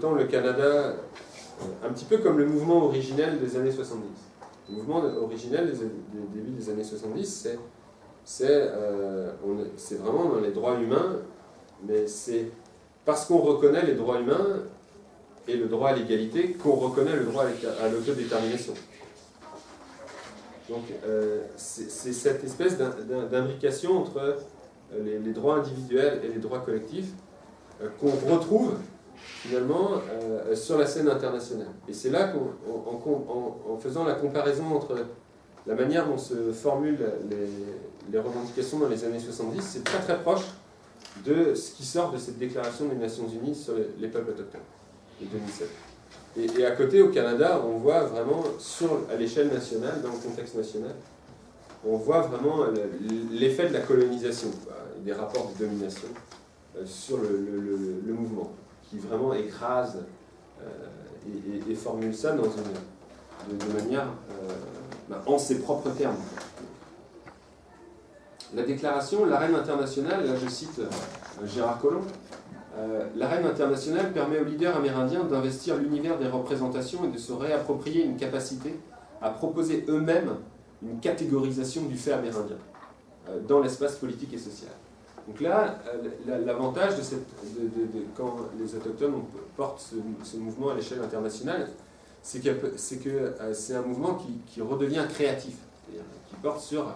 autant le Canada, un petit peu comme le mouvement originel des années 70. Le mouvement originel des début des années 70, c'est vraiment dans les droits humains, mais c'est parce qu'on reconnaît les droits humains et le droit à l'égalité qu'on reconnaît le droit à l'autodétermination. Donc c'est cette espèce d'imbrication entre les droits individuels et les droits collectifs qu'on retrouve finalement sur la scène internationale. Et c'est là qu'en faisant la comparaison entre la manière dont se formulent les revendications dans les années 70, c'est très très proche de ce qui sort de cette déclaration des Nations Unies sur les peuples autochtones de 2007. Et à côté, au Canada, on voit vraiment, à l'échelle nationale, dans le contexte national, on voit vraiment l'effet de la colonisation, et des rapports de domination sur le mouvement, qui vraiment écrase et formule ça de manière en ses propres termes. La déclaration, l'arène internationale, là je cite Gérard Collomb, l'arène internationale permet aux leaders amérindiens d'investir l'univers des représentations et de se réapproprier une capacité à proposer eux-mêmes une catégorisation du fait amérindien dans l'espace politique et social. Donc là, l'avantage quand les autochtones portent ce mouvement à l'échelle internationale, c'est que c'est un mouvement qui redevient créatif, c'est-à-dire qui porte sur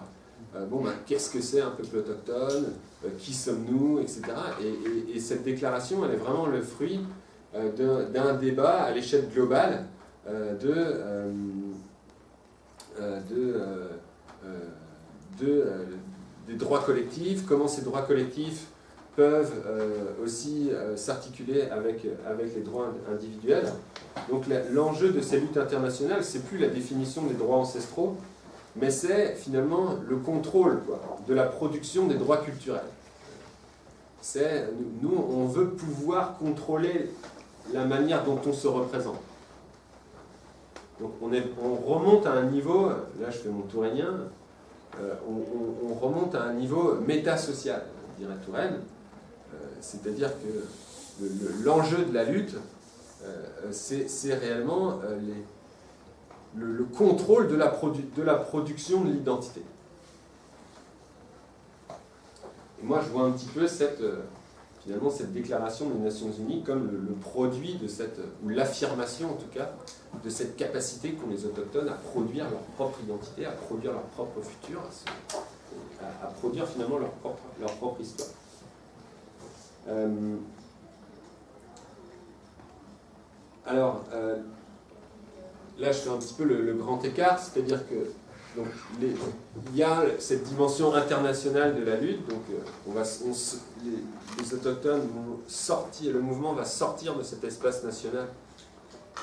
qu'est-ce que c'est un peuple autochtone, qui sommes-nous, etc. Et cette déclaration, elle est vraiment le fruit d'un débat à l'échelle globale des droits collectifs, comment ces droits collectifs peuvent aussi s'articuler avec les droits individuels. Donc l'enjeu de ces luttes internationales, c'est plus la définition des droits ancestraux, mais c'est finalement le contrôle de la production des droits culturels. Nous, on veut pouvoir contrôler la manière dont on se représente. Donc on remonte à un niveau, là je fais mon tourénien, on remonte à un niveau métasocial, dirait Touraine, c'est-à-dire que l'enjeu de la lutte, c'est réellement le contrôle de la production de l'identité. Et moi je vois un petit peu finalement cette déclaration des Nations Unies comme le produit de ou l'affirmation en tout cas, de cette capacité qu'ont les autochtones à produire leur propre identité, à produire leur propre futur, à produire finalement leur propre histoire. Là je fais un petit peu le grand écart, c'est-à-dire que il y a cette dimension internationale de la lutte, donc les autochtones vont sortir, le mouvement va sortir de cet espace national,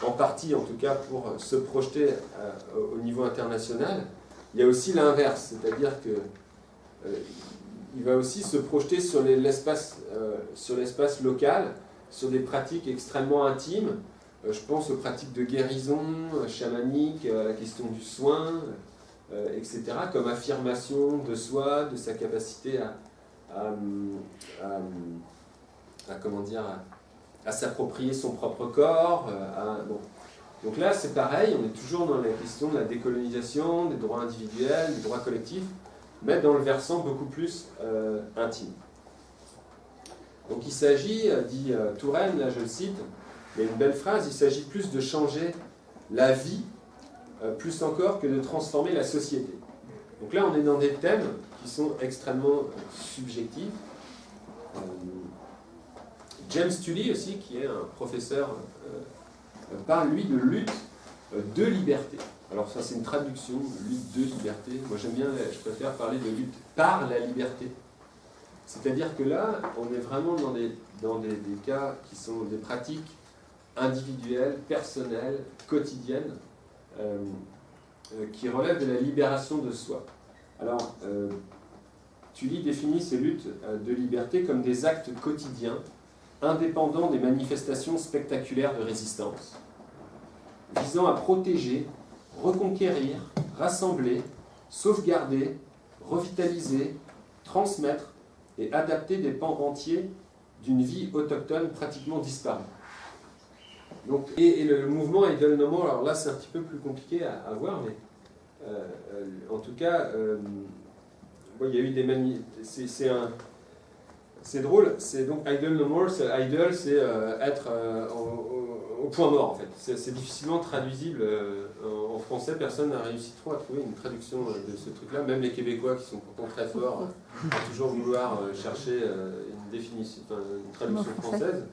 en partie en tout cas pour se projeter au niveau international. Il y a aussi l'inverse, c'est-à-dire que il va aussi se projeter sur l'espace local, sur des pratiques extrêmement intimes. Je pense aux pratiques de guérison chamanique, à la question du soin, etc., comme affirmation de soi, de sa capacité à s'approprier son propre corps. Donc là, c'est pareil, on est toujours dans la question de la décolonisation, des droits individuels, des droits collectifs, mais dans le versant beaucoup plus intime. Donc il s'agit, dit Touraine, là je le cite, il y a une belle phrase, il s'agit plus de changer la vie, plus encore que de transformer la société. Donc là, on est dans des thèmes qui sont extrêmement subjectifs. James Tully aussi, qui est un professeur, parle lui de lutte de liberté. Alors ça c'est une traduction, lutte de liberté. Moi j'aime bien, je préfère parler de lutte par la liberté. C'est-à-dire que là, on est vraiment dans des cas qui sont des pratiques individuelles, personnelles, quotidiennes, qui relèvent de la libération de soi. Alors, Tully définit ces luttes de liberté comme des actes quotidiens, indépendants des manifestations spectaculaires de résistance, visant à protéger, reconquérir, rassembler, sauvegarder, revitaliser, transmettre et adapter des pans entiers d'une vie autochtone pratiquement disparue. Donc, et le mouvement Idle No More, alors là c'est un petit peu plus compliqué à voir, mais en tout cas, bon, il y a eu des c'est drôle, c'est donc Idle No More, idle c'est être au point mort en fait. C'est difficilement traduisible en français, personne n'a réussi trop à trouver une traduction de ce truc-là, même les Québécois qui sont pourtant très forts, à toujours vouloir chercher une définition, une traduction française,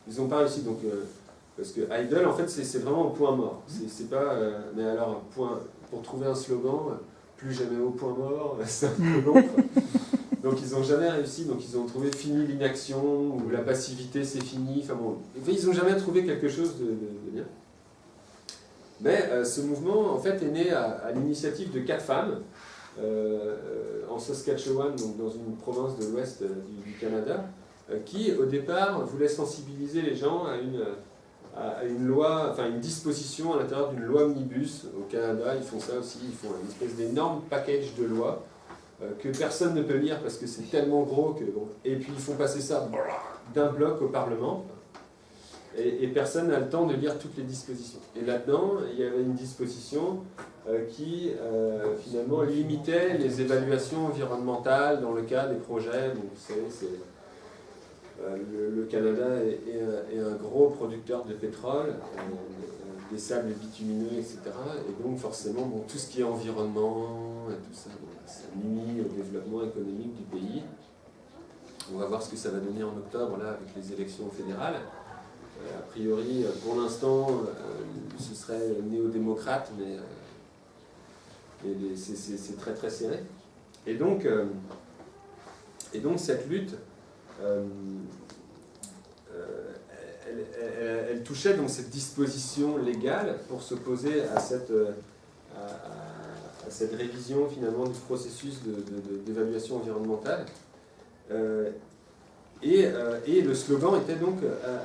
ils n'ont pas réussi. Donc, parce que idle en fait c'est vraiment au point mort. C'est pas, mais alors pour trouver un slogan, plus jamais au point mort, c'est un peu long. Donc ils n'ont jamais réussi, donc ils ont trouvé fini l'inaction, ou la passivité c'est fini, enfin bon, ils n'ont jamais trouvé quelque chose de bien. Mais ce mouvement en fait est né à l'initiative de 4 femmes en Saskatchewan, donc dans une province de l'ouest du Canada, qui au départ voulaient sensibiliser les gens à une loi, enfin une disposition à l'intérieur d'une loi omnibus. Au Canada, ils font ça aussi, ils font une espèce d'énorme package de lois que personne ne peut lire parce que c'est tellement gros que... Bon, et puis ils font passer ça d'un bloc au Parlement et personne n'a le temps de lire toutes les dispositions. Et là-dedans, il y avait une disposition qui finalement limitait les évaluations environnementales dans le cas des projets. Donc, vous savez, le Canada est un gros producteur de pétrole, des sables bitumineux, etc. Et donc forcément, bon, tout ce qui est environnement et tout ça, bon, ça nuit au développement économique du pays. On va voir ce que ça va donner en octobre là, avec les élections fédérales. A priori, pour l'instant, ce serait néo-démocrate, mais c'est très très serré. Et donc cette lutte, elle touchait donc cette disposition légale pour s'opposer à cette révision finalement du processus d'évaluation environnementale. Et le slogan était donc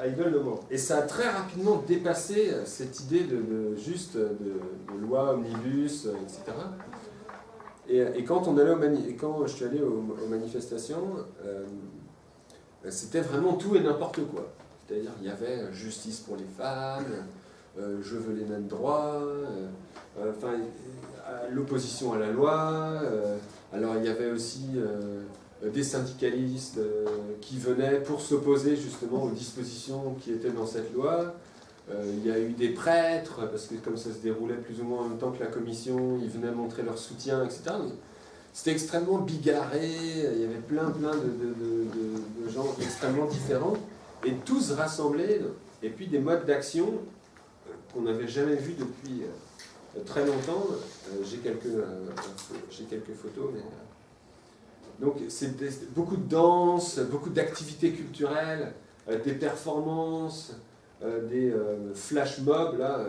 Idle No More. Et ça a très rapidement dépassé cette idée de loi omnibus, etc. Et quand je suis allé aux manifestations, c'était vraiment tout et n'importe quoi. C'est-à-dire il y avait justice pour les femmes, je veux les mêmes droits, l'opposition à la loi, alors il y avait aussi des syndicalistes qui venaient pour s'opposer justement aux dispositions qui étaient dans cette loi. Il y a eu des prêtres, parce que comme ça se déroulait plus ou moins en même temps que la commission, ils venaient montrer leur soutien, etc. C'était extrêmement bigarré, il y avait plein de gens extrêmement différents, et tous rassemblés, et puis des modes d'action qu'on n'avait jamais vus depuis très longtemps. J'ai quelques photos, mais... Donc c'est beaucoup de danse, beaucoup d'activités culturelles, des performances, des flash mobs, là,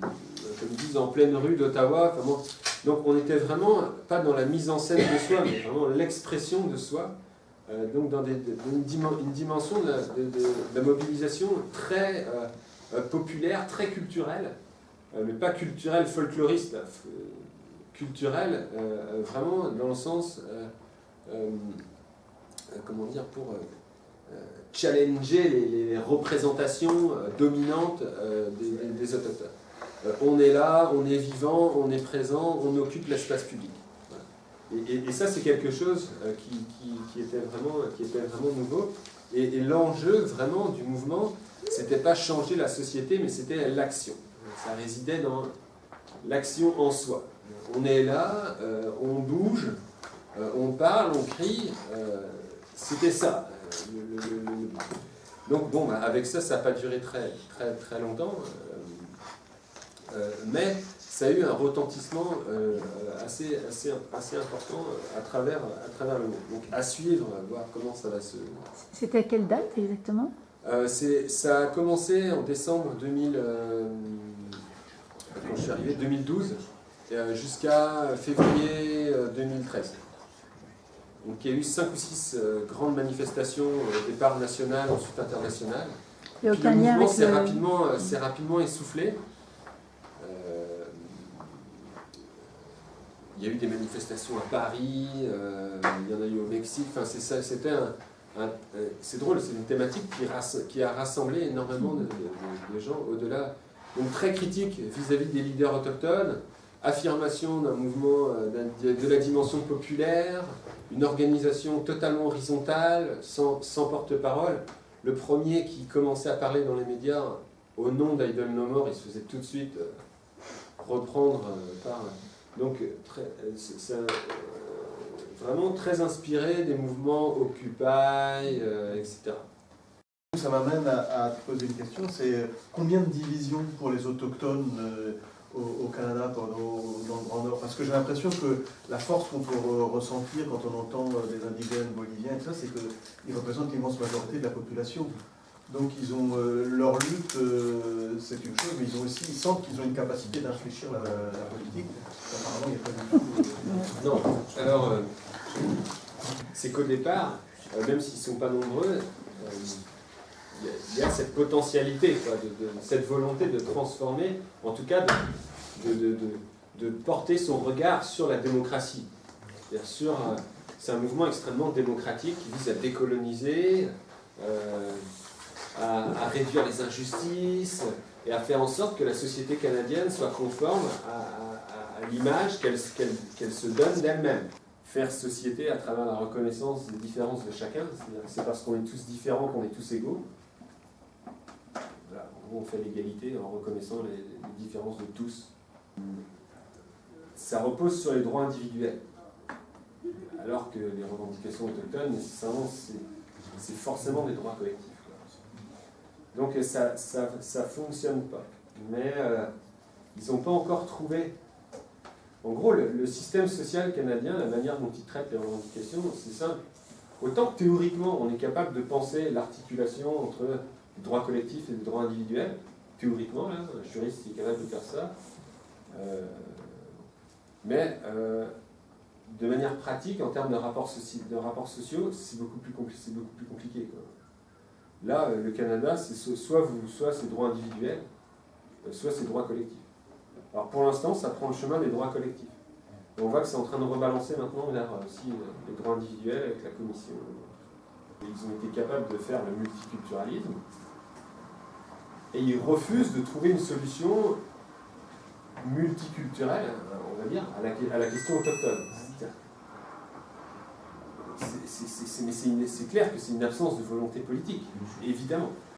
comme ils disent, en pleine rue d'Ottawa. Enfin, bon, donc on n'était vraiment pas dans la mise en scène de soi, mais vraiment l'expression de soi. Donc dans une dimension de la mobilisation très populaire, très culturelle, mais pas culturelle folkloriste, là, culturelle vraiment dans le sens... comment dire, pour challenger les représentations dominantes des autochtones. On est là, on est vivant, on est présent, on occupe l'espace public. Voilà. Et ça, c'est quelque chose qui était vraiment nouveau. Et l'enjeu vraiment du mouvement, c'était pas changer la société, mais c'était l'action. Ça résidait dans l'action en soi. On est là, on bouge, on parle, on crie, c'était ça. Donc bon, avec ça, ça n'a pas duré très longtemps, mais ça a eu un retentissement assez important à travers le monde. Donc à suivre, voir comment ça va se... C'était à quelle date exactement ? Ça a commencé en décembre 2000, quand je suis arrivé, 2012, jusqu'à février 2013. Donc il y a eu 5 ou 6 grandes manifestations au départ nationales, ensuite internationales. Et aucun lien avec s'est rapidement essoufflé. Il y a eu des manifestations à Paris, il y en a eu au Mexique. Enfin, c'était c'est drôle, c'est une thématique qui a rassemblé énormément de gens au-delà. Donc très critique vis-à-vis des leaders autochtones, affirmation d'un mouvement de la dimension populaire, une organisation totalement horizontale, sans porte-parole. Le premier qui commençait à parler dans les médias au nom d'Idle No More, il se faisait tout de suite reprendre par... Donc vraiment très inspiré des mouvements Occupy, etc. Ça m'amène à te poser une question, c'est combien de divisions pour les autochtones au Canada, dans le Grand Nord? Parce que j'ai l'impression que la force qu'on peut ressentir quand on entend des indigènes boliviens, et ça, c'est qu'ils représentent l'immense majorité de la population. Donc ils ont leur lutte, c'est une chose, mais ils sentent qu'ils ont une capacité d'infléchir la politique. Apparemment, il n'y a pas du tout... Non, alors, c'est qu'au départ, même s'ils ne sont pas nombreux, il y a cette potentialité, quoi, cette volonté de transformer, en tout cas de porter son regard sur la démocratie. C'est un mouvement extrêmement démocratique qui vise à décoloniser, à réduire les injustices et à faire en sorte que la société canadienne soit conforme à l'image qu'elle se donne d'elle-même. Faire société à travers la reconnaissance des différences de chacun, c'est parce qu'on est tous différents qu'on est tous égaux. Voilà, en gros, on fait l'égalité en reconnaissant les différences de tous. Ça repose sur les droits individuels, alors que les revendications autochtones, nécessairement, c'est forcément des droits collectifs. Donc ça fonctionne pas. Mais ils n'ont pas encore trouvé... En gros, le système social canadien, la manière dont il traite les revendications, c'est simple. Autant que théoriquement, on est capable de penser l'articulation entre les droits collectifs et les droits individuels, théoriquement, là, un juriste est capable de faire ça, mais de manière pratique, en termes de rapports sociaux, c'est beaucoup plus compliqué, quoi. Là, le Canada, c'est soit c'est droits individuels, soit c'est droits collectifs. Alors pour l'instant, ça prend le chemin des droits collectifs. Et on voit que c'est en train de rebalancer maintenant vers aussi les droits individuels avec la Commission. Et ils ont été capables de faire le multiculturalisme. Et ils refusent de trouver une solution multiculturelle, on va dire, à la question autochtone. Mais c'est clair que c'est une absence de volonté politique, évidemment.